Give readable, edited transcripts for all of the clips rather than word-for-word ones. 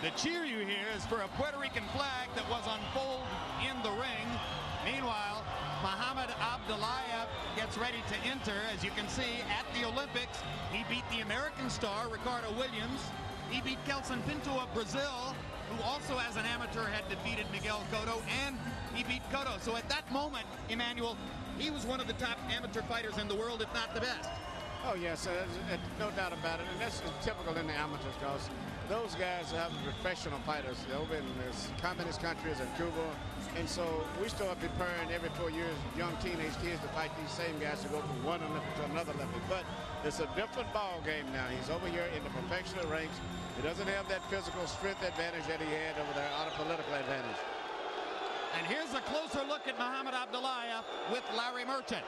The cheer you hear is for a Puerto Rican flag that was unfolded in the ring. Meanwhile, Muhammad Abdullaev gets ready to enter. As you can see, at the Olympics, he beat the American star, Ricardo Williams. He beat Kelson Pinto of Brazil, who also as an amateur had defeated Miguel Cotto, and he beat Cotto. So at that moment, Emmanuel, he was one of the top amateur fighters in the world, if not the best. Oh, yes, no doubt about it. And that's typical in the amateurs, because those guys have professional fighters over in the communist countries and Cuba. And so we start preparing every 4 years young teenage kids to fight these same guys to go from one Olympic to another Olympic. But it's a different ball game now. He's over here in the professional ranks. He doesn't have that physical strength advantage that he had over there, out of political advantage. And here's a closer look at Muhammad Abdullaev with Larry Merchant.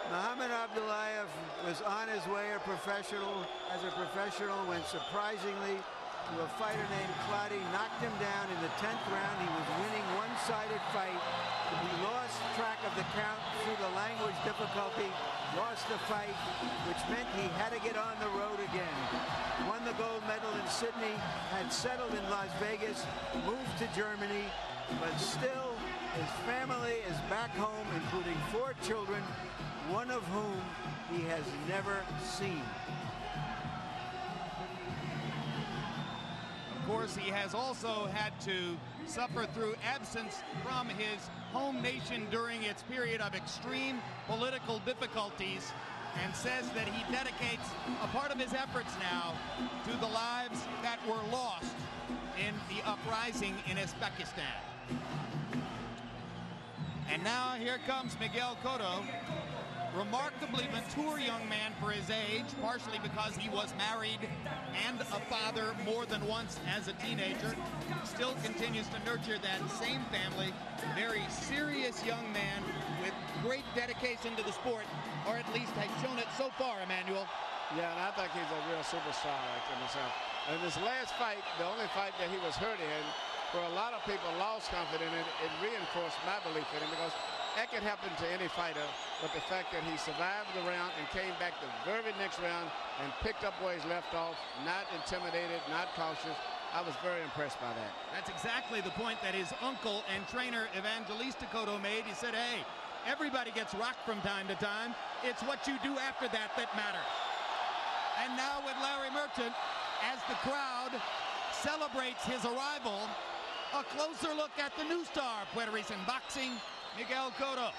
Muhammad Abdullaev was on his way as a professional when surprisingly to a fighter named Clottey knocked him down in the 10th round. He was winning one-sided fight. He lost track of the count through the language difficulty, lost the fight, which meant he had to get on the road again. Won the gold medal in Sydney, had settled in Las Vegas, moved to Germany, but still his family is back home, including 4 children, one of whom he has never seen. Of course, he has also had to suffer through absence from his home nation during its period of extreme political difficulties, and says that he dedicates a part of his efforts now to the lives that were lost in the uprising in Uzbekistan. And now here comes Miguel Cotto, remarkably mature young man for his age, partially because he was married and a father more than once as a teenager. Still continues to nurture that same family. Very serious young man with great dedication to the sport, or at least has shown it so far, Emmanuel. Yeah, and I think he's a real superstar like himself. In this last fight, the only fight that he was hurt in, where a lot of people lost confidence in it, it reinforced my belief in him, because that can happen to any fighter, but the fact that he survived the round and came back the very next round and picked up where he's left off, not intimidated, not cautious, I was very impressed by that. That's exactly the point that his uncle and trainer Evangelista Cotto made. He said, hey, everybody gets rocked from time to time. It's what you do after that that matters. And now with Larry Merchant, as the crowd celebrates his arrival, a closer look at the new star of Puerto Rican boxing, Miguel Cotto.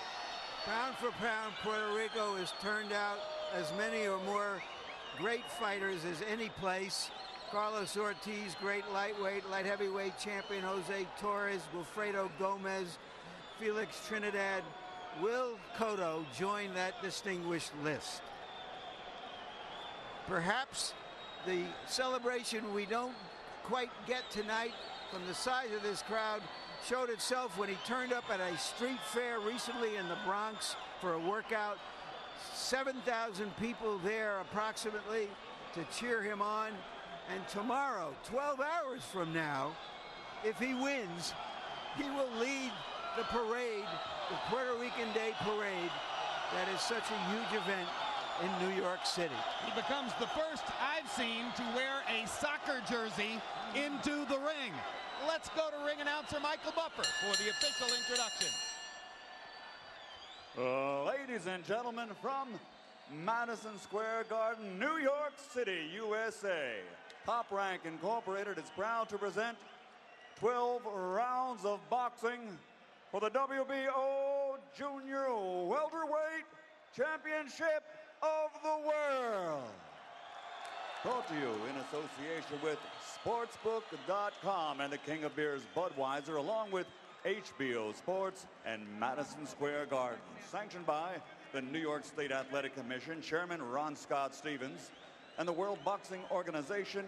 Pound for pound, Puerto Rico has turned out as many or more great fighters as any place. Carlos Ortiz, great lightweight, light heavyweight champion, Jose Torres, Wilfredo Gomez, Felix Trinidad. Will Cotto join that distinguished list? Perhaps the celebration we don't quite get tonight from the size of this crowd showed itself when he turned up at a street fair recently in the Bronx for a workout. 7,000 people there approximately to cheer him on. And tomorrow, 12 hours from now, if he wins, he will lead the parade, the Puerto Rican Day Parade, that is such a huge event in New York City. He becomes the first I've seen to wear a soccer jersey into the ring. Let's go to ring announcer Michael Buffer for the official introduction. Ladies and gentlemen, from Madison Square Garden, New York City, USA, Top Rank Incorporated is proud to present 12 rounds of boxing for the WBO Junior Welterweight Championship of the World. Brought to you in association with Sportsbook.com and the King of Beers Budweiser, along with HBO Sports and Madison Square Garden. Sanctioned by the New York State Athletic Commission, Chairman Ron Scott Stevens, and the World Boxing Organization,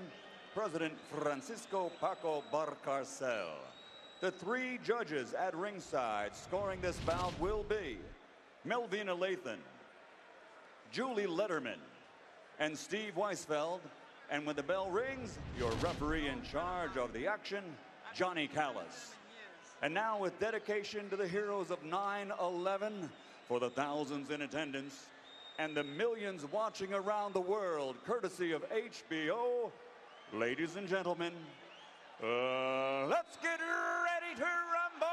President Francisco Paco Barcarcel. The 3 judges at ringside scoring this bout will be Melvina Lathan, Julie Letterman, and Steve Weisfeld. And when the bell rings, your referee in charge of the action, Johnny Callis. And now, with dedication to the heroes of 9/11, for the thousands in attendance and the millions watching around the world, courtesy of HBO, ladies and gentlemen, Let's get ready to rumble!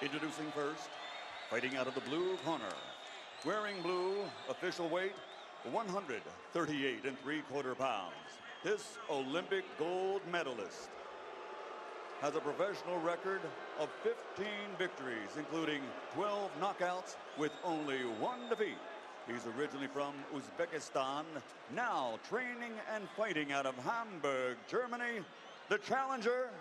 Introducing first, fighting out of the blue corner, wearing blue, official weight 138 3/4 pounds. This Olympic gold medalist has a professional record of 15 victories, including 12 knockouts with only 1 defeat. He's originally from Uzbekistan, now training and fighting out of Hamburg, Germany. The challenger,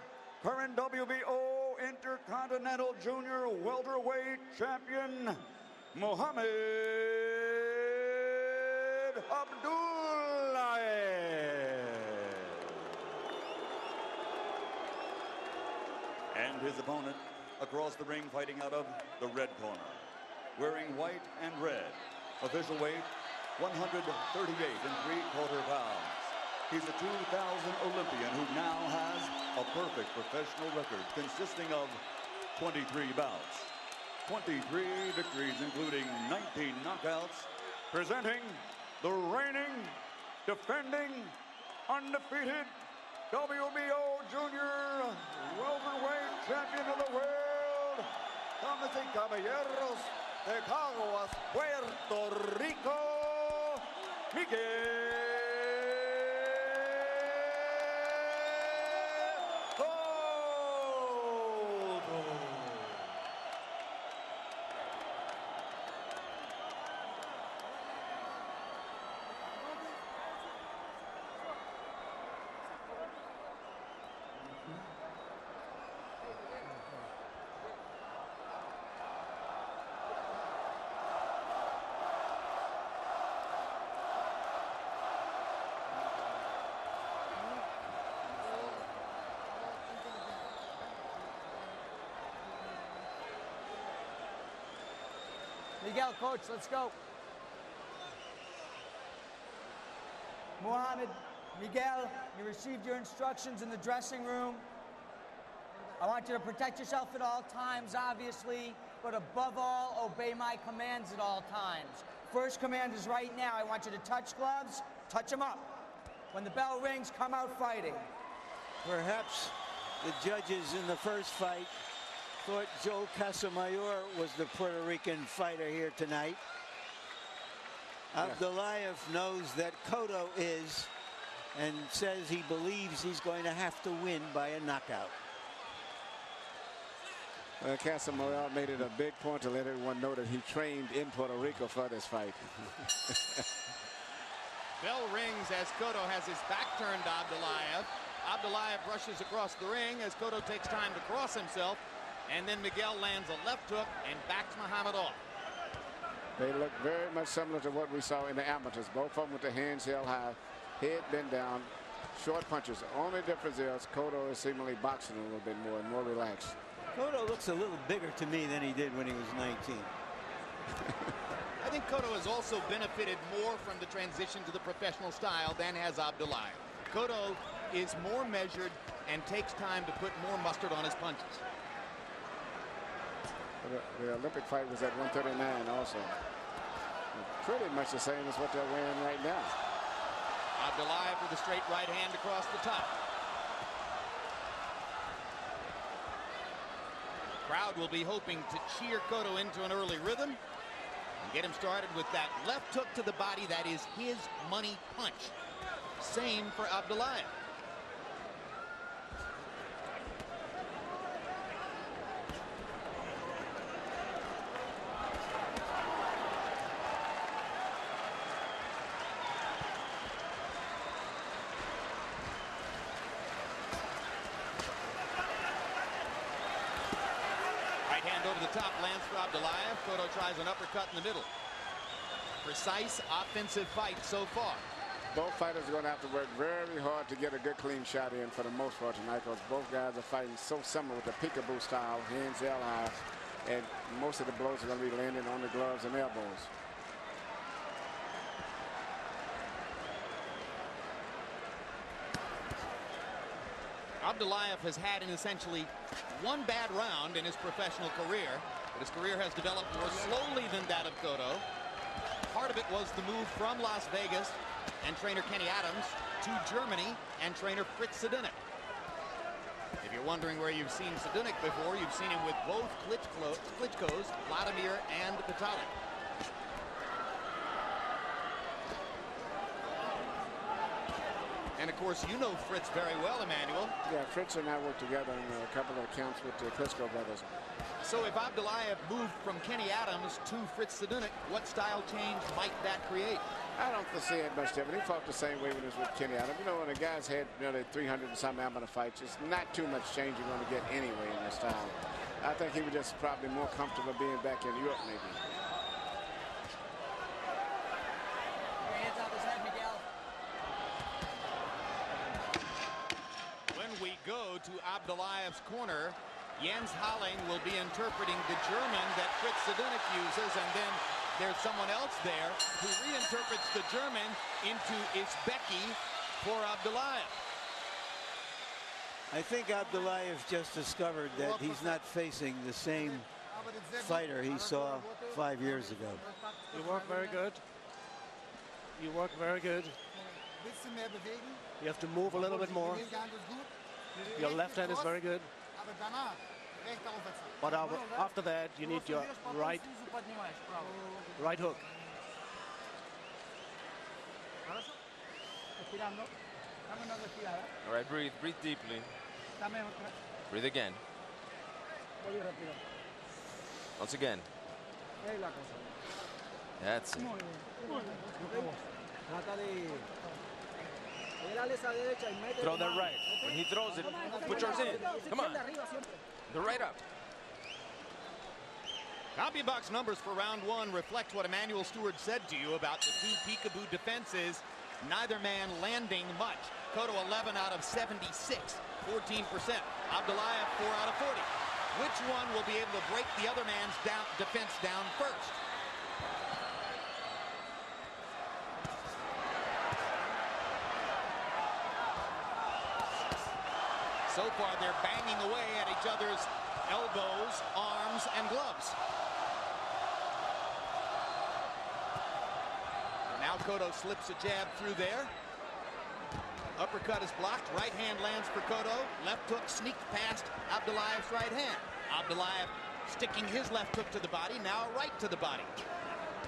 current WBO Intercontinental Junior Welterweight Champion, Mohammed Abdullaev. And his opponent across the ring, fighting out of the red corner, wearing white and red, official weight 138 3/4 pounds. He's a 2000 Olympian who now has a perfect professional record consisting of 23 bouts, 23 victories, including 19 knockouts, presenting the reigning, defending, undefeated WBO Junior Welterweight Champion of the world, damas y caballeros, de Caguas, Puerto Rico, Miguel Cotto. Miguel, coach, let's go. Mohammed, Miguel, you received your instructions in the dressing room. I want you to protect yourself at all times, obviously, but above all, obey my commands at all times. First command is right now. I want you to touch gloves, touch them up. When the bell rings, come out fighting. Perhaps the judges in the first fight thought Joe Casamayor was the Puerto Rican fighter here tonight. Abdullaev knows that Cotto is, and says he believes he's going to have to win by a knockout. Well, Casamayor made it a big point to let everyone know that he trained in Puerto Rico for this fight. Bell rings as Cotto has his back turned to Abdullaev. Abdullaev rushes across the ring as Cotto takes time to cross himself. And then Miguel lands a left hook and backs Mohammed off. They look very much similar to what we saw in the amateurs. Both of them with the hands held high, head bent down, short punches. The only difference is Cotto is seemingly boxing a little bit more and more relaxed. Cotto looks a little bigger to me than he did when he was 19. I think Cotto has also benefited more from the transition to the professional style than has Abdullaev. Cotto is more measured and takes time to put more mustard on his punches. The Olympic fight was at 139 also. Pretty much the same as what they're wearing right now. Abdullaev with a straight right hand across the top. Crowd will be hoping to cheer Cotto into an early rhythm and get him started with that left hook to the body. That is his money punch. Same for Abdullaev. Over the top lands for Abdullaev. Cotto tries an uppercut in the middle. Precise offensive fight so far. Both fighters are going to have to work very hard to get a good clean shot in for the most part tonight, because both guys are fighting so similar with the peekaboo style, hands held high, and most of the blows are going to be landing on the gloves and elbows. Abdullaev has had an essentially one bad round in his professional career. But his career has developed more slowly than that of Cotto. Part of it was the move from Las Vegas and trainer Kenny Adams to Germany and trainer Fritz Sedunik. If you're wondering where you've seen Sedunik before, you've seen him with both Klitschko's, Vladimir and Vitali. And of course, you know Fritz very well, Emmanuel. Yeah, Fritz and I worked together on a couple of accounts with the Klitschko brothers. So if Abdullaev moved from Kenny Adams to Fritz Sedunik, what style change might that create? I don't foresee it much different. He fought the same way when he was with Kenny Adams. You know, when a guy's had nearly 300 and some amateur fights, it's not too much change you're going to get anyway in this style. I think he was just probably more comfortable being back in Europe, maybe. Hands off his head, Miguel. When we go to Abdullaev's corner, Jens Halling will be interpreting the German that Fritz Sedunik uses, and then there's someone else there who reinterprets the German into Isbeki for Abdullaev. I think Abdullaev just discovered that he's not facing the same fighter he saw 5 years ago. You work very good. You work very good. You have to move a little bit more. Your left hand is very good. But after that, you need your right hook. All right, breathe deeply. Breathe again. Once again. That's it. Throw that right. When he throws it, put yours in. Come on. The right up. CompuBox numbers for round one reflect what Emmanuel Stewart said to you about the two peekaboo defenses. Neither man landing much. Cotto 11 out of 76, 14%. Abdullaev 4 out of 40. Which one will be able to break the other man's defense down first? So far, they're banging away at each other's elbows, arms, and gloves. Now Cotto slips a jab through there. Uppercut is blocked. Right hand lands for Cotto. Left hook sneaked past Abdullaev's right hand. Abdullaev sticking his left hook to the body, now a right to the body.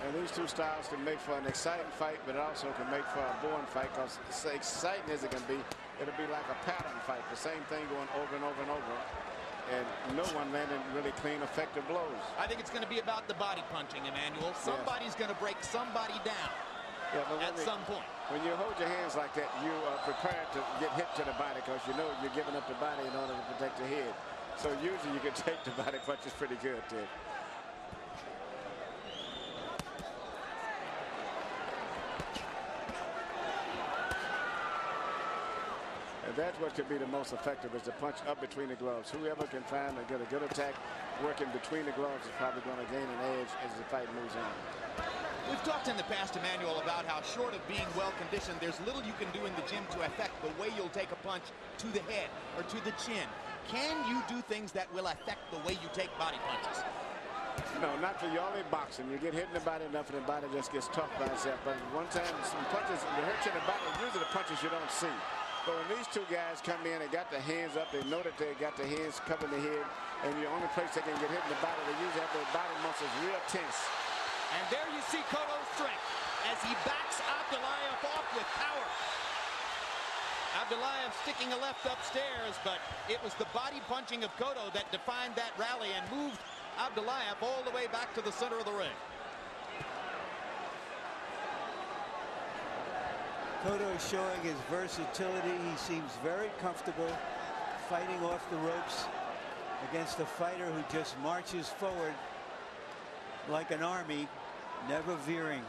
And these two styles can make for an exciting fight, but also can make for a boring fight, because as exciting as it can be, it'll be like a pattern fight. The same thing going over and over and over. And no one landing really clean, effective blows. I think it's going to be about the body punching, Emmanuel. Somebody's going to break somebody down at some point. When you hold your hands like that, you are prepared to get hit to the body, because you know you're giving up the body in order to protect the head. So usually you can take the body punches pretty good, Ted. And that's what could be the most effective, is the punch up between the gloves. Whoever can find and get a good attack working between the gloves is probably going to gain an edge as the fight moves on. We've talked in the past, Emmanuel, about how short of being well-conditioned, there's little you can do in the gym to affect the way you'll take a punch to the head or to the chin. Can you do things that will affect the way you take body punches? No, not for you. Only boxing. You get hit in the body enough and the body just gets tough by itself. But one time, some punches, they hurt you in the body, usually the punches you don't see. But when these two guys come in and got their hands up, they know that they got their hands covering the head, and the only place they can get hit in the body, they usually have their body muscles real tense. And there you see Cotto's strength as he backs Abdullaev off with power. Abdullaev sticking a left upstairs, but it was the body punching of Cotto that defined that rally and moved Abdullaev all the way back to the center of the ring. Cotto is showing his versatility. He seems very comfortable fighting off the ropes against a fighter who just marches forward like an army, never veering.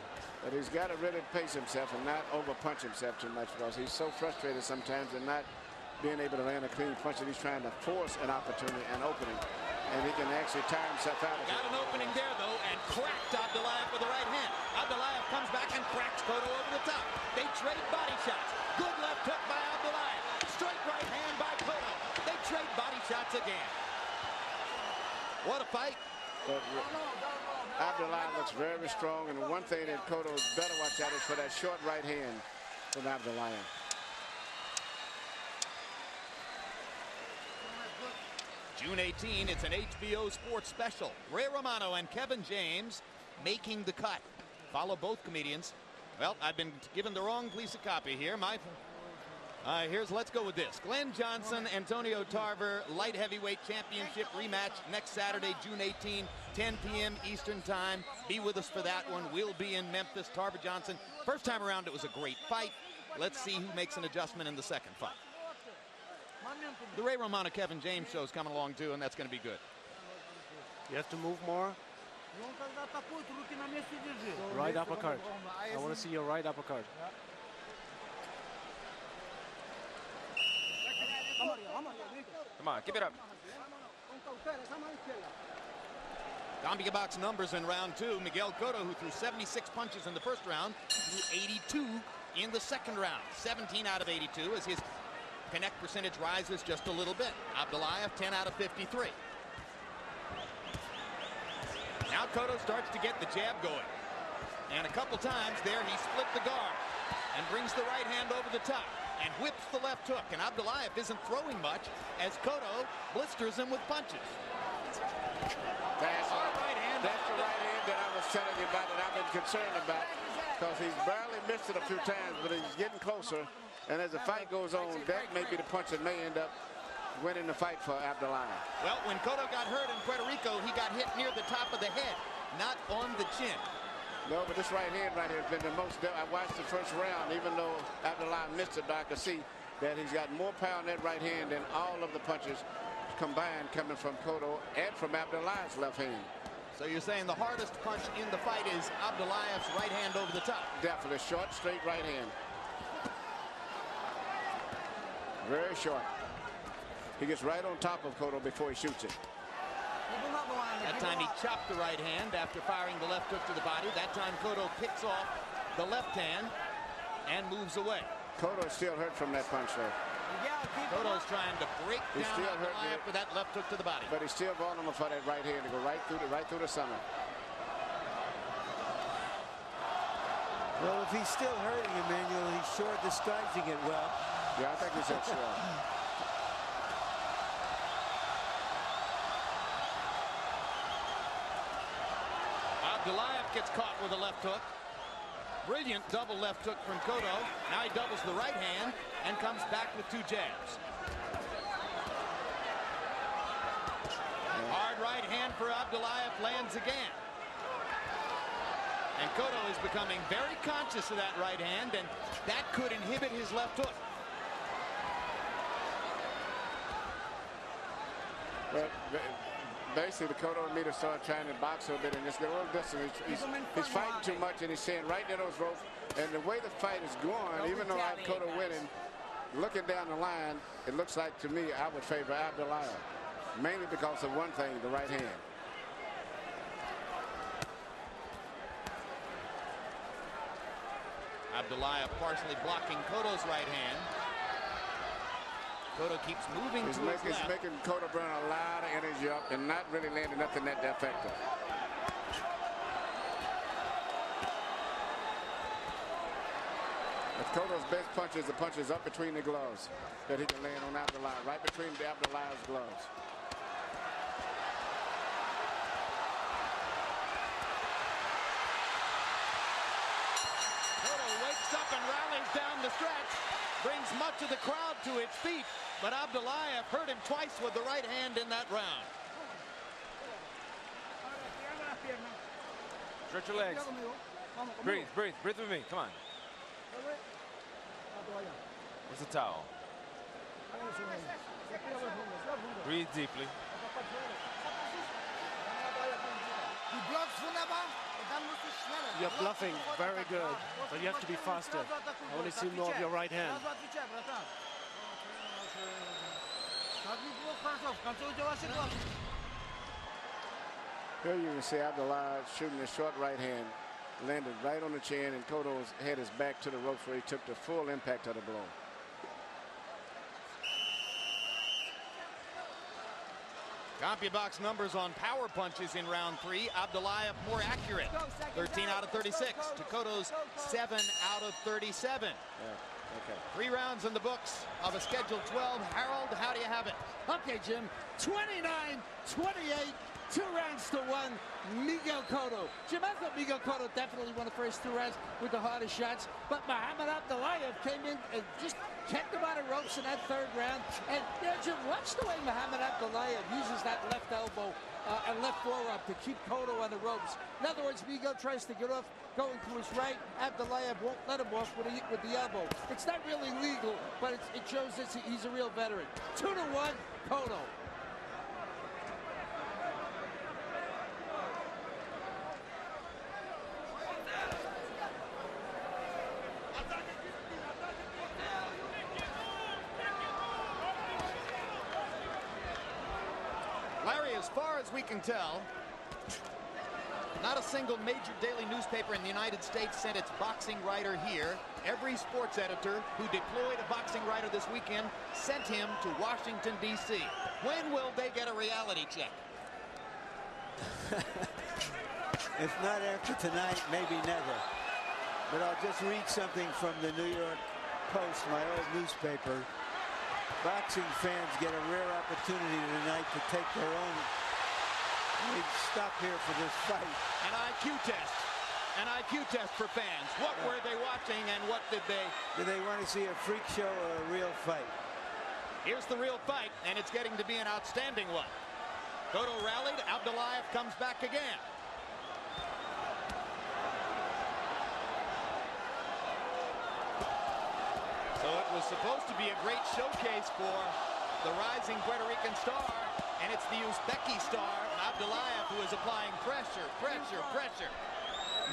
But he's got to really pace himself and not over-punch himself too much, because he's so frustrated sometimes in not being able to land a clean punch that he's trying to force an opportunity, an opening. And he can actually tire himself out. Got an opening there, though, and cracked Abdullaev with the right hand. Abdullaev comes back and cracks Cotto over the top. They trade body shots. Good left hook by Abdullaev. Straight right hand by Cotto. They trade body shots again. What a fight. But Abdullaev looks very strong, and one thing that Cotto better watch out is for that short right hand from Abdullaev. June 18, it's an HBO Sports special. Ray Romano and Kevin James making the cut. Follow both comedians. Well, I've been given the wrong Gleason copy here. Let's go with this. Glenn Johnson, Antonio Tarver, light heavyweight championship rematch next Saturday, June 18, 10 p.m. Eastern time. Be with us for that one. We'll be in Memphis. Tarver Johnson. First time around, it was a great fight. Let's see who makes an adjustment in the second fight. The Ray Romano Kevin James show is coming along too, and that's going to be good. You have to move more. Right uppercut. I want to see your right uppercut. Come on, give it up. Gambia box numbers in round two. Miguel Cotto, who threw 76 punches in the first round, threw 82 in the second round. 17 out of 82 as his connect percentage rises just a little bit. Abdullaev, 10 out of 53. Now Cotto starts to get the jab going. And a couple times there he split the guard and brings the right hand over the top and whips the left hook. And Abdullaev isn't throwing much as Cotto blisters him with punches. That's the right hand that I was telling you about, that I've been concerned about, because he's barely missed it a few times, but he's getting closer. And as the fight goes on, that may be the punch that may end up winning the fight for Abdullaev. Well, when Cotto got hurt in Puerto Rico, he got hit near the top of the head, not on the chin. No, but this right hand right here has been the most. I watched the first round, even though Abdullaev missed it, I could see that he's got more power in that right hand than all of the punches combined coming from Cotto and from Abdullaev's left hand. So you're saying the hardest punch in the fight is Abdullaev's right hand over the top? Definitely, short, straight right hand. Very short. He gets right on top of Cotto before he shoots it. That time he chopped the right hand after firing the left hook to the body. That time Cotto picks off the left hand and moves away. Cotto is still hurt from that punch, though. Cotto's trying to break down Abdullaev for that left hook to the body. But he's still vulnerable for that right hand to go right through the center. Well, if he's still hurting, Emmanuel, he's short disguising it well. Yeah, I think he's short. Abdullaev gets caught with a left hook. Brilliant double left hook from Cotto. Now he doubles the right hand and comes back with two jabs. Hard right hand for Abdullaev lands again. And Cotto is becoming very conscious of that right hand, and that could inhibit his left hook. But basically, Cotto and me to start trying to box a bit and just get a little distance. He's fighting too much, and he's staying right near those ropes. And the way the fight is going, even though I have Cotto winning, looking down the line, it looks like to me I would favor Abdullaev, mainly because of one thing, the right hand. Abdullaev partially blocking Cotto's right hand. Cotto keeps moving to his left. He's making Cotto burn a lot of energy up and not really landing nothing that effective. But Cotto's best punch is the punches up between the gloves that he can land on Abdullaev, right between the Abdullaev's gloves. Cotto wakes up and rallies down the stretch, brings much of the crowd to its feet, but Abdullaev hurt him twice with the right hand in that round. Stretch your legs. Breathe, breathe, breathe with me. Come on. Where's the towel? Breathe deeply. You're bluffing very good, but you have to be faster. I want to see more of your right hand. Here you can see Abdullaev shooting a short right hand, landed right on the chin, and Cotto's head is back to the ropes where he took the full impact of the blow. CompuBox numbers on power punches in round 3. Abdullaev more accurate. 13 out of 36 to Cotto's 7 out of 37. Okay. 3 rounds in the books of a scheduled 12. Harold, how do you have it? Okay, Jim. 29-28. 2 rounds to 1. Miguel Cotto. Jim, I thought Miguel Cotto definitely won the first 2 rounds with the hardest shots, but Muhammad Abdullaev came in and just kept him on the ropes in that 3rd round. And, Jim, watch the way Muhammad Abdullaev uses that left elbow and left forearm to keep Cotto on the ropes. In other words, Miguel tries to get off going to his right. Abdullaev won't let him off with the elbow. It's not really legal, but it shows that he's a real veteran. 2-1, Cotto. Larry, as far as we can tell, not a single major daily newspaper in the United States sent its boxing writer here. Every sports editor who deployed a boxing writer this weekend sent him to Washington, D.C. When will they get a reality check? If not after tonight, maybe never. But I'll just read something from the New York Post, my old newspaper. Boxing fans get a rare opportunity tonight to take their own. We'd stop here for this fight. An IQ test. An IQ test for fans. What were they watching and what did they... Do they want to see a freak show or a real fight? Here's the real fight, and it's getting to be an outstanding one. Cotto rallied. Abdullaev comes back again. So it was supposed to be a great showcase for the rising Puerto Rican star, and it's the Uzbeki star, Abdullaev, who is applying pressure,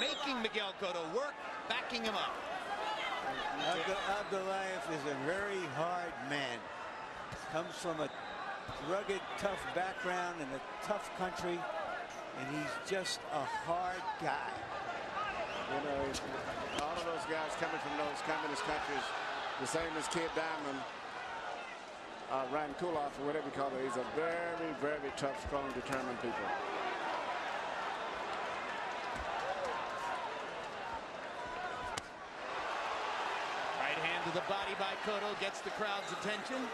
making Miguel Cotto work, backing him up. Abdullaev is a very hard man. Comes from a rugged, tough background in a tough country, and he's just a hard guy. You know, all of those guys coming from those communist countries, the same as Kid Diamond, Ryan Kuloff, or whatever you call it. He's a very, very tough, strong, determined people. Right hand to the body by Cotto gets the crowd's attention.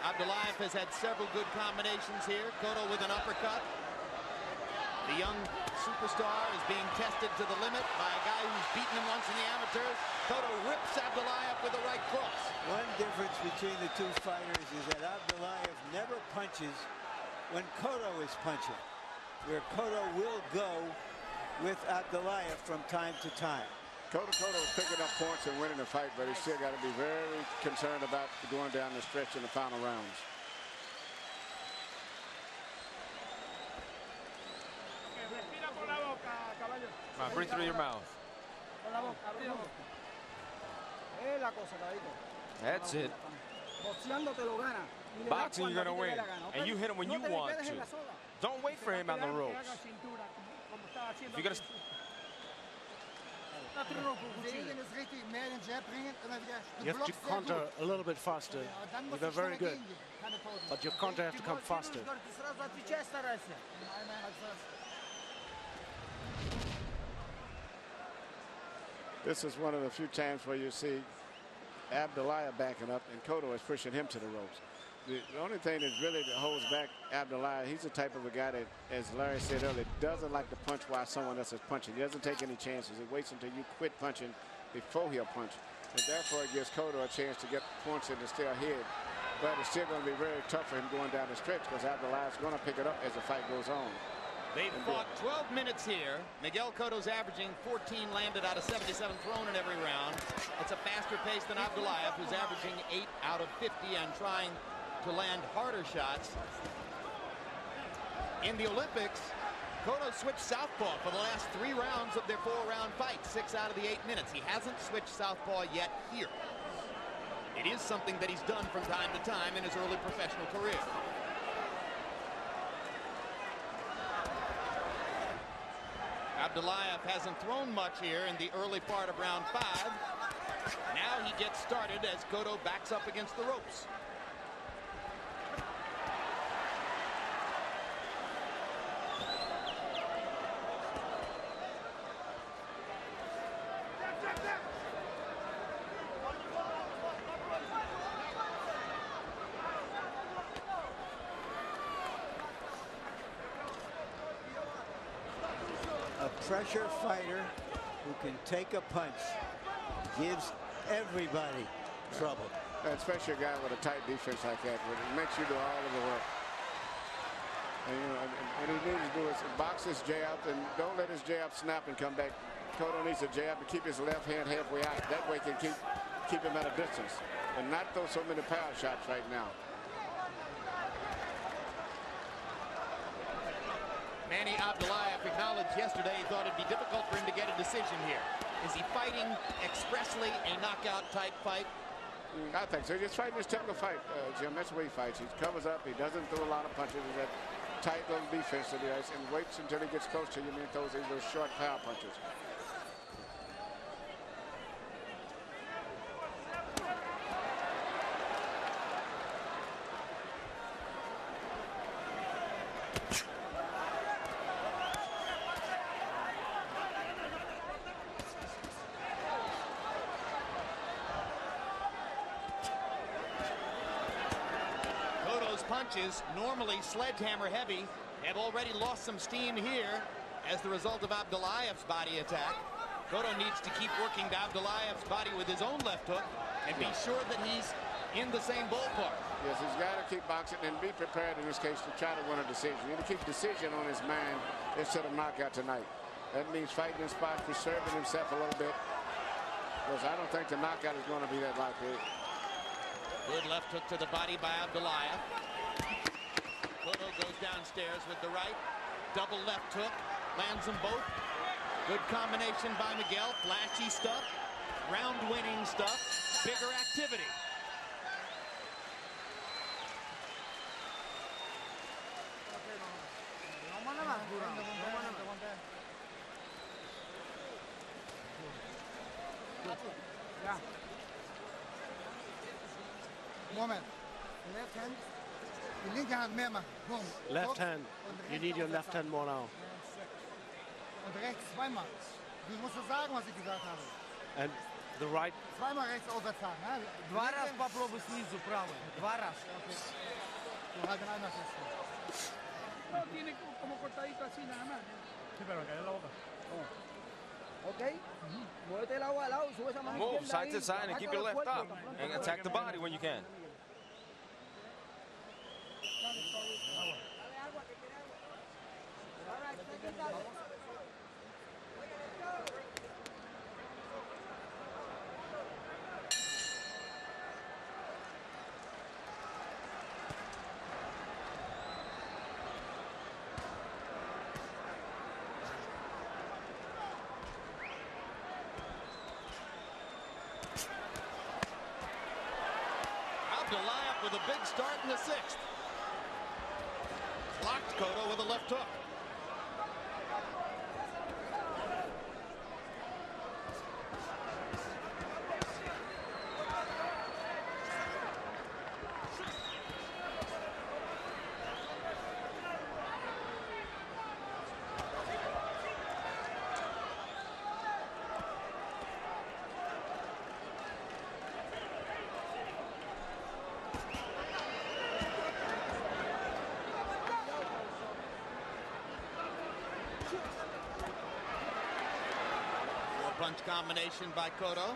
Abdullaev has had several good combinations here. Cotto with an uppercut. The young superstar is being tested to the limit by a guy who's beaten him once in the amateurs. Cotto rips Abdullaev with a right cross. One difference between the two fighters is that Abdullaev never punches when Cotto is punching, where Cotto will go with Abdullaev from time to time. Cotto is picking up points and winning the fight, but he's still got to be very concerned about going down the stretch in the final rounds. Come on, breathe through your mouth. That's it. Boxing, you're going to win. And you hit him when you want to. Don't wait for him on the ropes. If you're going to... You have to counter a little bit faster. You've been very good, but your counter have to come faster. This is one of the few times where you see Abdullaev backing up and Cotto is pushing him to the ropes. The only thing that really holds back Abdullaev, he's the type of a guy that, as Larry said earlier, doesn't like to punch while someone else is punching. He doesn't take any chances. He waits until you quit punching before he'll punch. And therefore it gives Cotto a chance to get points in and stay ahead. But it's still going to be very tough for him going down the stretch because Abdullaev's going to pick it up as the fight goes on. They've fought 12 minutes here. Miguel Cotto's averaging 14 landed out of 77 thrown in every round. It's a faster pace than Abdullaev, who's averaging 8 out of 50 and trying to land harder shots. In the Olympics, Cotto switched southpaw for the last 3 rounds of their 4-round fight, 6 out of the 8 minutes. He hasn't switched southpaw yet here. It is something that he's done from time to time in his early professional career. Abdullaev hasn't thrown much here in the early part of round 5. Now he gets started as Cotto backs up against the ropes. fresher fighter who can take a punch. Gives everybody trouble. Especially a guy with a tight defense like that, where it makes you do all of the work. And, you know, what he needs to do is box his jab and don't let his jab snap and come back. Cotto needs a jab to keep his left hand halfway out. That way he can keep him at a distance and not throw so many power shots right now. Manny Abdullaev acknowledged yesterday he thought it'd be difficult for him to get a decision here. Is he fighting expressly a knockout type fight? I think so. He's just fighting his typical fight, Jim. That's the way he fights. He covers up. He doesn't throw a lot of punches. He's that tight little defense that he has and waits until he gets close to you and throws those short power punches. Punches, normally sledgehammer heavy, have already lost some steam here as the result of Abdullaev's body attack. Cotto needs to keep working to Abdullaev's body with his own left hook and be sure that he's in the same ballpark. Yes, he's got to keep boxing and be prepared in this case to try to win a decision. You need to keep decision on his mind instead of knockout tonight. That means fighting his spot, preserving himself a little bit, because I don't think the knockout is going to be that likely. Good left hook to the body by Abdullaev. Cotto goes downstairs with the right. Double left hook. Lands them both. Good combination by Miguel. Flashy stuff. Round-winning stuff. Bigger activity. Moment. Left hand. Left hand. You need your left hand more now. Und rechts zweimal. Du musst sagen, was ich gesagt habe. And the right. Zweimal rechts aufwärts sagen. Два раз попробуй снизу правый. Два раз. Du halt den einmal fest. No, tiene como cortadito así nada más. Sí, pero que es la boca. Ok. Muévete el agua al lado. Sube esa mano. Move side to side and keep your left up and attack the body when you can. Abdullaev with a big start in the sixth. Blocked Cotto with a left hook. Punch combination by Cotto.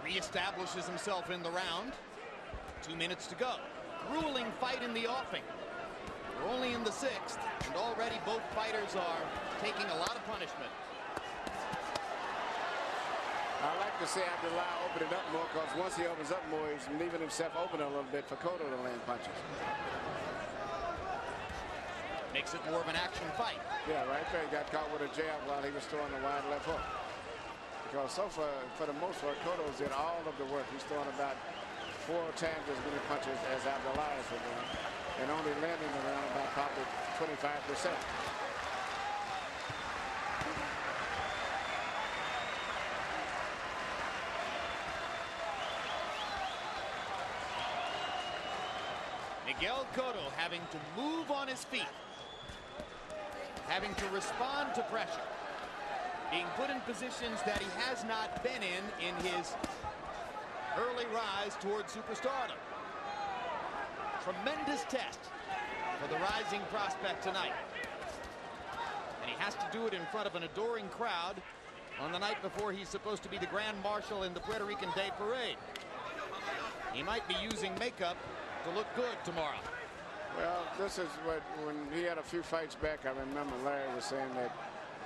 Reestablishes himself in the round. 2 minutes to go. Grueling fight in the offing. We're only in the sixth, and already both fighters are taking a lot of punishment. I like to see Abdullaev open it up more, because once he opens up more, he's leaving himself open a little bit for Cotto to land punches. Makes it more of an action fight. Yeah, right there he got caught with a jab while he was throwing the wide left hook. Because so far, for the most part, Cotto's did all of the work. He's throwing about 4 times as many punches as Abdullaev was doing, and only landing around about probably 25%. Miguel Cotto having to move on his feet, having to respond to pressure, being put in positions that he has not been in his early rise towards superstardom. Tremendous test for the rising prospect tonight. And he has to do it in front of an adoring crowd on the night before he's supposed to be the Grand Marshal in the Puerto Rican Day Parade. He might be using makeup to look good tomorrow. Well, this is what, when he had a few fights back, I remember Larry was saying that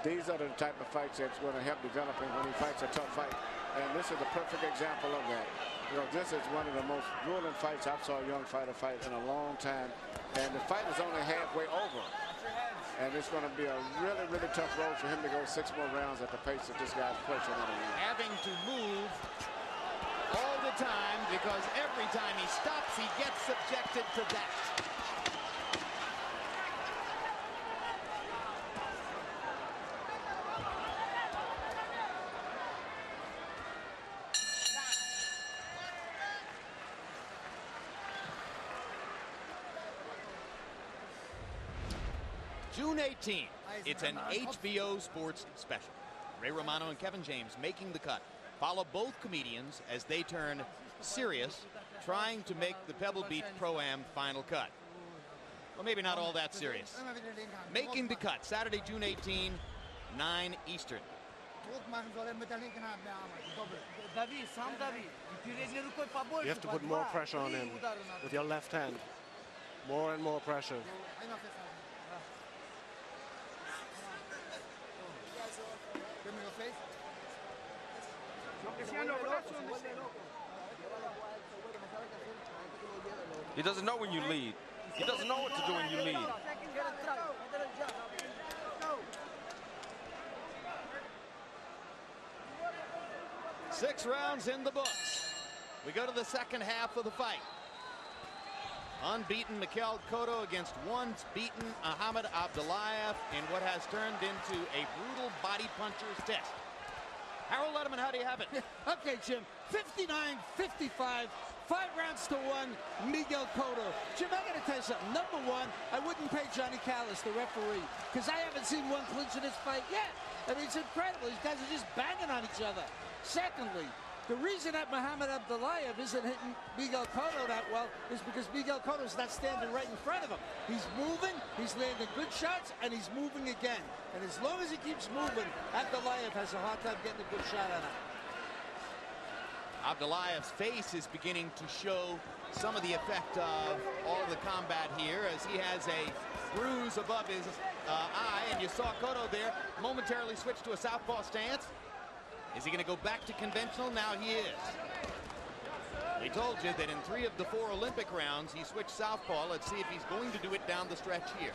these are the type of fights that's going to help develop him when he fights a tough fight. And this is a perfect example of that. You know, this is one of the most grueling fights I've saw a young fighter fight in a long time. And the fight is only halfway over. And it's going to be a really, really tough road for him to go 6 more rounds at the pace that this guy's pushing on him. Having to move all the time because every time he stops, he gets subjected to that. June 18th, it's an HBO Sports special. Ray Romano and Kevin James making the cut. Follow both comedians as they turn serious, trying to make the Pebble Beach Pro-Am final cut. Well, maybe not all that serious. Making the cut, Saturday, June 18, 9 Eastern. You have to put more pressure on him with your left hand. More and more pressure. He doesn't know when you lead. He doesn't know what to do when you lead. Six rounds in the books. We go to the second half of the fight. Unbeaten Miguel Cotto against once beaten Muhammad Abdullaev in what has turned into a brutal body puncher's test. Harold Letterman, how do you have it? Okay, Jim, 59-55, 5 rounds to 1, Miguel Cotto. Jim, I got to tell you something. Number one, I wouldn't pay Johnny Callis, the referee, because I haven't seen one clinch in this fight yet. I mean, it's incredible. These guys are just banging on each other. Secondly, the reason that Muhammad Abdullaev isn't hitting Miguel Cotto that well is because Miguel Cotto's not standing right in front of him. He's moving, he's landing good shots, and he's moving again. And as long as he keeps moving, Abdullaev has a hard time getting a good shot on him. Abdullaev's face is beginning to show some of the effect of all the combat here, as he has a bruise above his eye, and you saw Cotto there momentarily switch to a southpaw stance. Is he going to go back to conventional? Now he is. We told you that in 3 of the 4 Olympic rounds, he switched southpaw. Let's see if he's going to do it down the stretch here.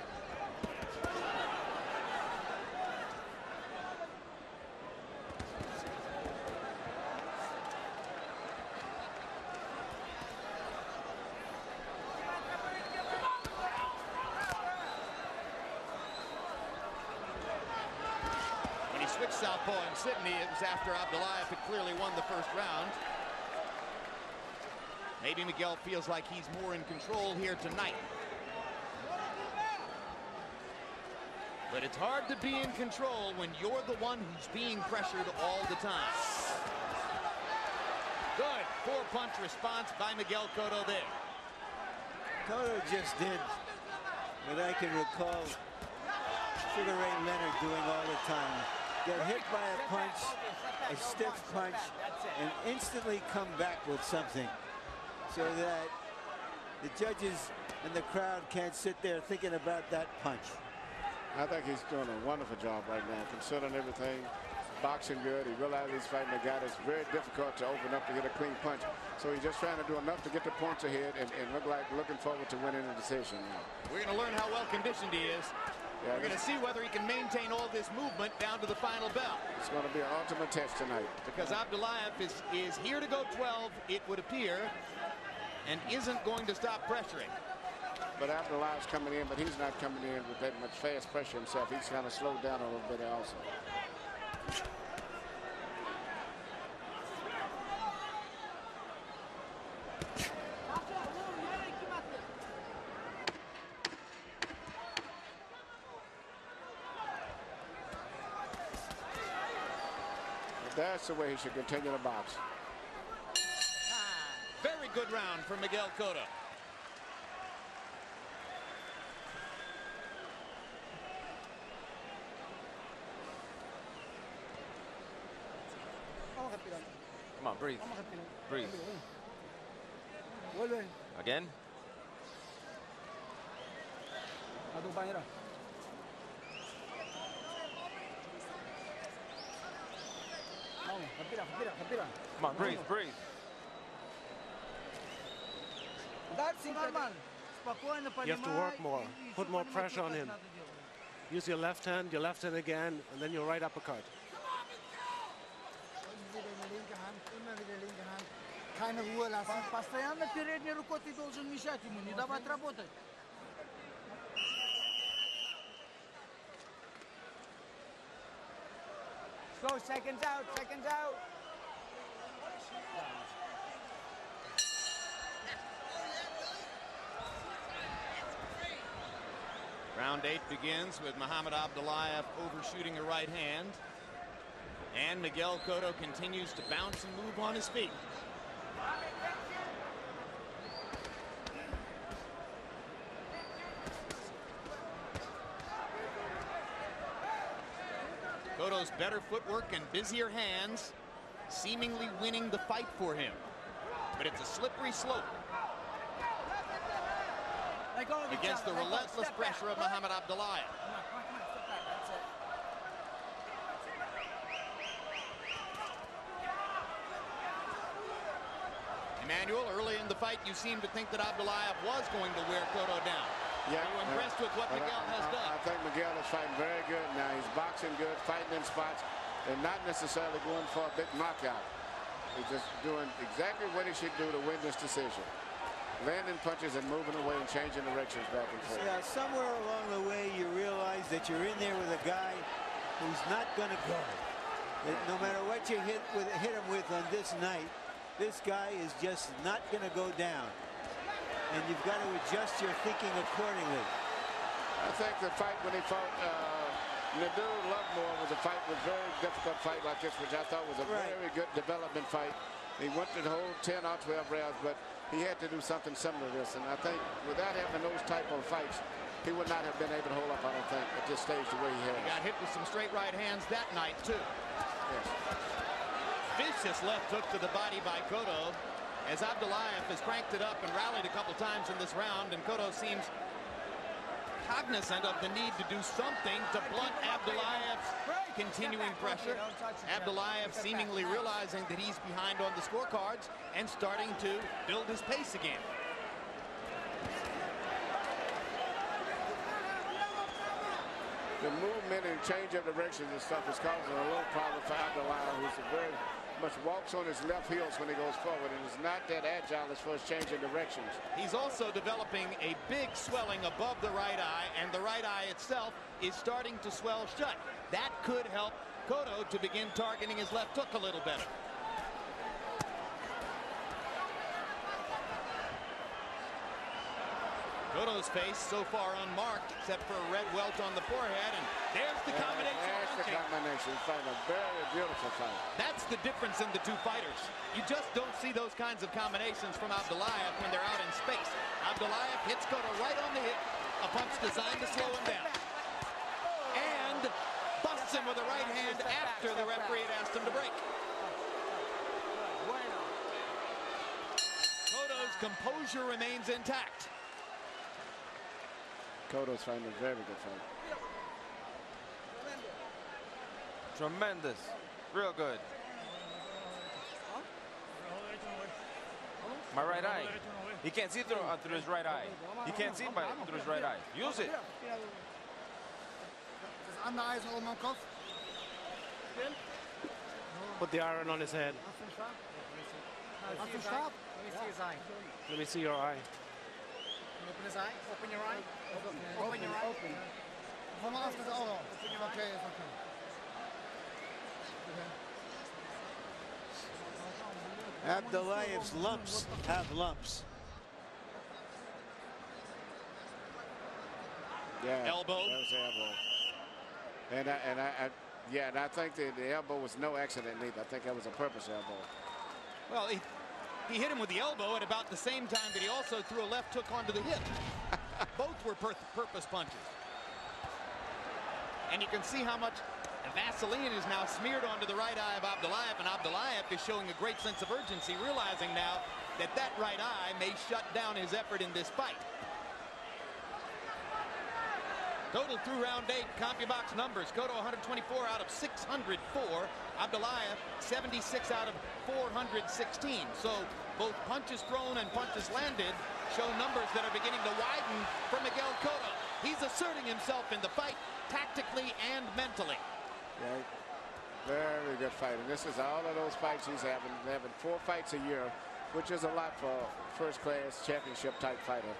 Southpaw in Sydney, it was after Abdullaev had clearly won the first round. Maybe Miguel feels like he's more in control here tonight. But it's hard to be in control when you're the one who's being pressured all the time. Good 4-punch response by Miguel Cotto there. Cotto just did what I can recall Sugar Ray Leonard doing all the time. Get hit by a punch, a stiff punch, and instantly come back with something so that the judges and the crowd can't sit there thinking about that punch. I think he's doing a wonderful job right now, considering everything. Boxing good. He realized he's fighting a guy that's very difficult to open up to get a clean punch. So he's just trying to do enough to get the points ahead and looking forward to winning the decision now. We're going to learn how well conditioned he is. Yeah, we're going to see whether he can maintain all this movement down to the final bell. It's going to be an ultimate test tonight. Because Abdullaev is here to go 12, it would appear, and isn't going to stop pressuring. But Abdullaev's coming in, but he's not coming in with that much fast pressure himself. He's kind of slowed down a little bit also. That's the way he should continue to box. Very good round for Miguel Cotto. Come on, breathe. Breathe. Vuelve. Again. A tu compañera. Vamos, respira, respira, respira. Come on, breathe, breathe. That's normal. You have to work more. Put more pressure on him. Use your left hand again, and then your right uppercut. Keine Ruhe lassen. Постоянно передней рукой ты должен мешать ему, не давать работать. Go, seconds out, seconds out. Round 8 begins with Muhammad Abdullaev overshooting a right hand. And Miguel Cotto continues to bounce and move on his feet. Cotto's better footwork and busier hands seemingly winning the fight for him. But it's a slippery slope against the relentless pressure of Muhammad Abdullaev. Emmanuel, early in the fight, you seem to think that Abdullaev was going to wear Cotto down. Yeah, Are you impressed with what Miguel has done? I think Miguel is fighting very good now. He's boxing good, fighting in spots, and not necessarily going for a big knockout. He's just doing exactly what he should do to win this decision. Landing punches and moving away and changing directions back and forth. Yeah, somewhere along the way you realize that you're in there with a guy who's not going to go. That no matter what you hit him with on this night, this guy is just not going to go down. And you've got to adjust your thinking accordingly. I think the fight when he fought Nadir Lovemore was a very difficult fight like this, which I thought was a very good development fight. He went to the whole 10 or 12 rounds, but he had to do something similar to this. And I think without having those type of fights, he would not have been able to hold up, I don't think, at this stage the way he has. He got hit with some straight right hands that night, too. Yes. Vicious left hook to the body by Cotto, as Abdullaev has cranked it up and rallied a couple times in this round, and Cotto seems cognizant of the need to do something to blunt Abdullaev's continuing pressure. Abdullaev seemingly realizing that he's behind on the scorecards and starting to build his pace again. The movement and change of directions and stuff is causing a little problem for Abdullaev, who's very much walks on his left heels when he goes forward and is not that agile as far as changing directions. He's also developing a big swelling above the right eye, and the right eye itself is starting to swell shut. That could help Cotto to begin targeting his left hook a little better. Cotto's face so far unmarked, except for a red welt on the forehead, and there's the combination. There's the combination. He's fighting a very beautiful fight. That's the difference in the two fighters. You just don't see those kinds of combinations from Abdullaev when they're out in space. Abdullaev hits Cotto right on the hip, a punch designed to slow him down, and busts him with a right hand after the referee had asked him to break. Cotto's composure remains intact. Cotto's fighting a very good fight. Tremendous. Real good. My right eye. He can't see through his right eye. He can't see through his right eye. Use it. Das andere Eisen oben am Kopf. Put the iron on his head. Hast du Stab? Let me see your eye. Open his eye. Open your eye. Open your eye. Von off das Auge. Okay, ist okay. Abdullaev's lumps have lumps. Yeah, elbow. That was elbow. And I think the elbow was no accident either. I think that was a purpose elbow. Well, he hit him with the elbow at about the same time that he also threw a left hook onto the hip. Both were purpose punches. And you can see how much Vaseline is now smeared onto the right eye of Abdullaev, and Abdullaev is showing a great sense of urgency, realizing now that that right eye may shut down his effort in this fight. Total through round 8, CompuBox numbers. Cotto 124 out of 604. Abdullaev 76 out of 416. So both punches thrown and punches landed show numbers that are beginning to widen for Miguel Cotto. He's asserting himself in the fight tactically and mentally. Yeah, very good fight. And this is all of those fights he's having. Having 4 fights a year, which is a lot for a first-class championship-type fighter.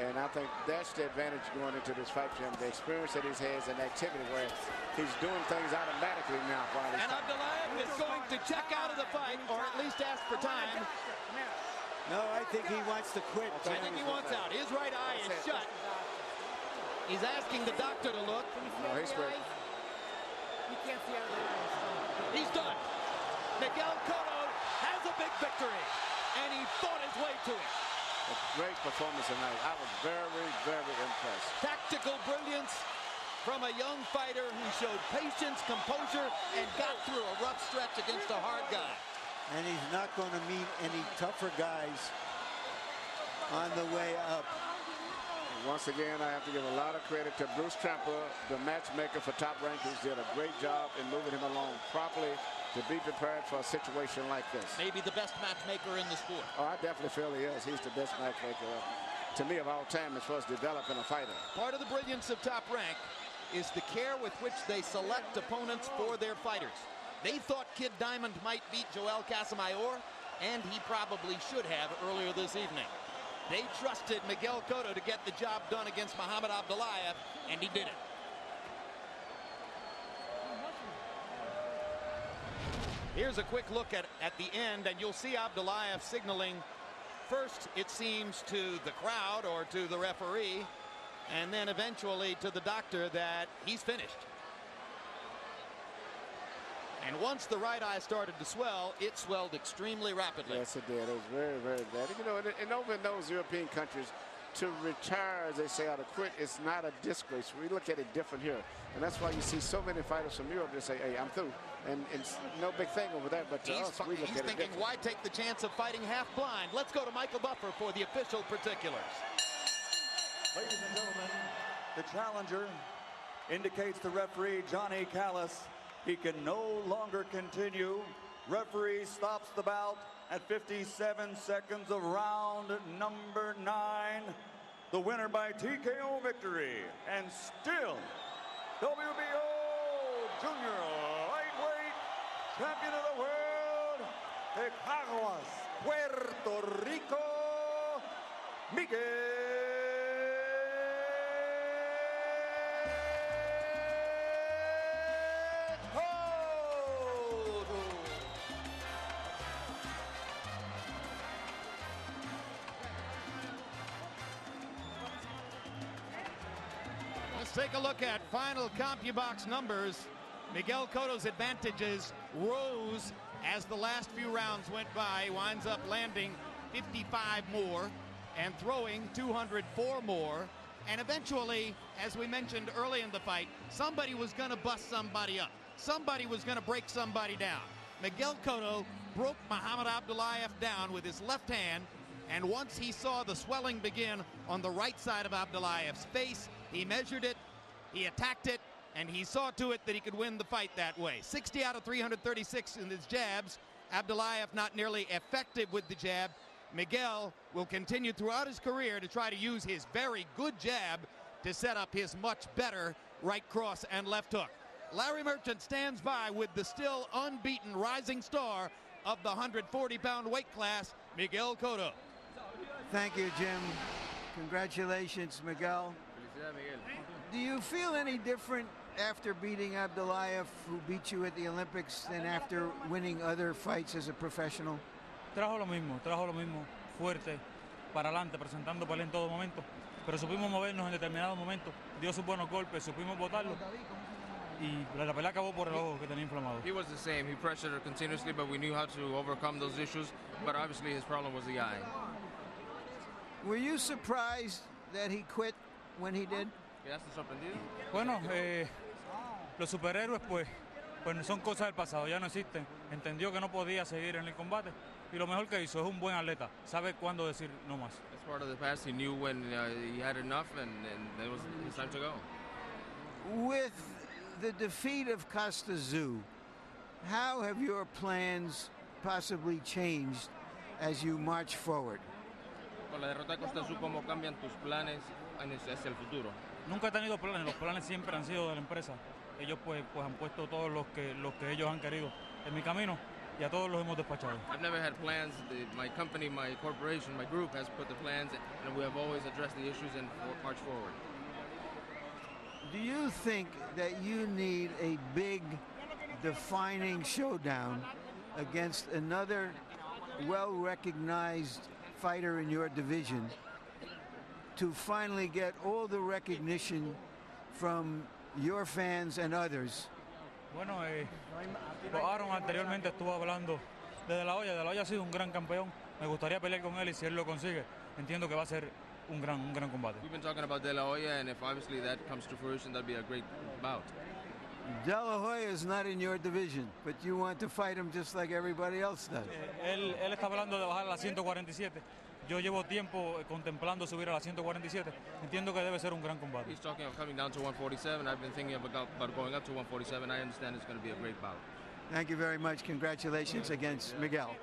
And I think that's the advantage going into this fight for him, the experience that he has and activity where he's doing things automatically now. And Abdullaev is going to check out of the fight, or at least ask for time. No, I think he wants to quit. I think he wants out. His right eye is shut. He's asking the doctor to look. No, he's great. He's done. Miguel Cotto has a big victory, and he fought his way to it. A great performance tonight. I was very, very impressed. Tactical brilliance from a young fighter who showed patience, composure, and got through a rough stretch against a hard guy. And he's not going to meet any tougher guys on the way up. Once again, I have to give a lot of credit to Bruce Tramper, the matchmaker for Top Rankings. Did a great job in moving him along properly to be prepared for a situation like this. Maybe the best matchmaker in the sport. Oh, I definitely feel he is. He's the best matchmaker, to me, of all time as far as developing a fighter. Part of the brilliance of Top Rank is the care with which they select opponents for their fighters. They thought Kid Diamond might beat Joel Casamayor, and he probably should have earlier this evening. They trusted Miguel Cotto to get the job done against Muhammad Abdullaev, and he did it. Here's a quick look at the end, and you'll see Abdullaev signaling first, it seems, to the crowd or to the referee, and then eventually to the doctor that he's finished. And once the right eye started to swell, it swelled extremely rapidly. Yes, it did. It was very, very bad. You know, and over in those European countries, to retire, as they say, or to quit, it's not a disgrace. We look at it different here. And that's why you see so many fighters from Europe that say, hey, I'm through. And it's no big thing over there, but to us, we look at it thinking, why take the chance of fighting half blind? Let's go to Michael Buffer for the official particulars. Ladies and gentlemen, the challenger indicates to referee Johnny Callis he can no longer continue. Referee stops the bout at 57 seconds of round number 9. The winner by TKO victory, and still WBO Junior Lightweight Champion of the World, de Caguas, Puerto Rico, Miguel Cotto. Let's take a look at final CompuBox numbers. Miguel Cotto's advantages rose as the last few rounds went by. He winds up landing 55 more and throwing 204 more. And eventually, as we mentioned early in the fight, somebody was going to bust somebody up. Somebody was going to break somebody down. Miguel Cotto broke Muhammad Abdullaev down with his left hand, and once he saw the swelling begin on the right side of Abdullaev's face, he measured it, he attacked it, and he saw to it that he could win the fight that way. 60 out of 336 in his jabs. Abdullaev not nearly effective with the jab. Miguel will continue throughout his career to try to use his very good jab to set up his much better right cross and left hook. Larry Merchant stands by with the still unbeaten rising star of the 140-pound weight class, Miguel Cotto. Thank you, Jim. Congratulations, Miguel. Do you feel any different after beating Abdullaev, who beat you at the Olympics, than after winning other fights as a professional? Trajo lo mismo, fuerte, para adelante, presentando pelea en todo momento, pero supimos movernos en determinados momentos, dio sus buenos golpes, supimos botarlo, y la pelea acabó por el ojo que tenía inflamado. He was the same. He pressured her continuously, but we knew how to overcome those issues, but obviously his problem was the eye. Were you surprised that he quit when he did? Bueno, los superhéroes pues pues son cosas del pasado, ya no existen. Entendió que no podía seguir en el combate y lo mejor que hizo es un buen atleta, sabe cuándo decir no más. It's part of the past. He knew when he had enough, and it was his time to go. With the defeat of Costa Zoo, how have your plans possibly changed as you march forward? Con la derrota de Costa Azul, ¿cómo cambian tus planes hacia el futuro? Nunca he tenido planes, los planes siempre han sido de la empresa. Ellos pues han puesto todos los que ellos han querido en mi camino y a todos los hemos despachado. I've never had plans. My company, my corporation, my group has put the plans, and we have always addressed the issues and marched forward. Do you think that you need a big defining showdown against another well-recognized fighter in your division to finally get all the recognition from your fans and others? Bueno, Aaron anteriormente estuvo hablando de De La Hoya. De La Hoya ha sido un gran campeón. Me gustaría pelear con él y si él lo consigue, entiendo que va a ser un gran combate. We've been talking about De La Hoya, and if obviously that comes to fruition, that'd be a great bout. De La Hoya is not in your division, but you want to fight him just like everybody else does. Él está hablando de bajar a la 147. Yo llevo tiempo contemplando subir a la 147. Entiendo que debe ser un gran combate. He's talking of coming down to 147. I've been thinking about going up to 147. I understand it's going to be a great bout. Thank you very much. Congratulations against Miguel.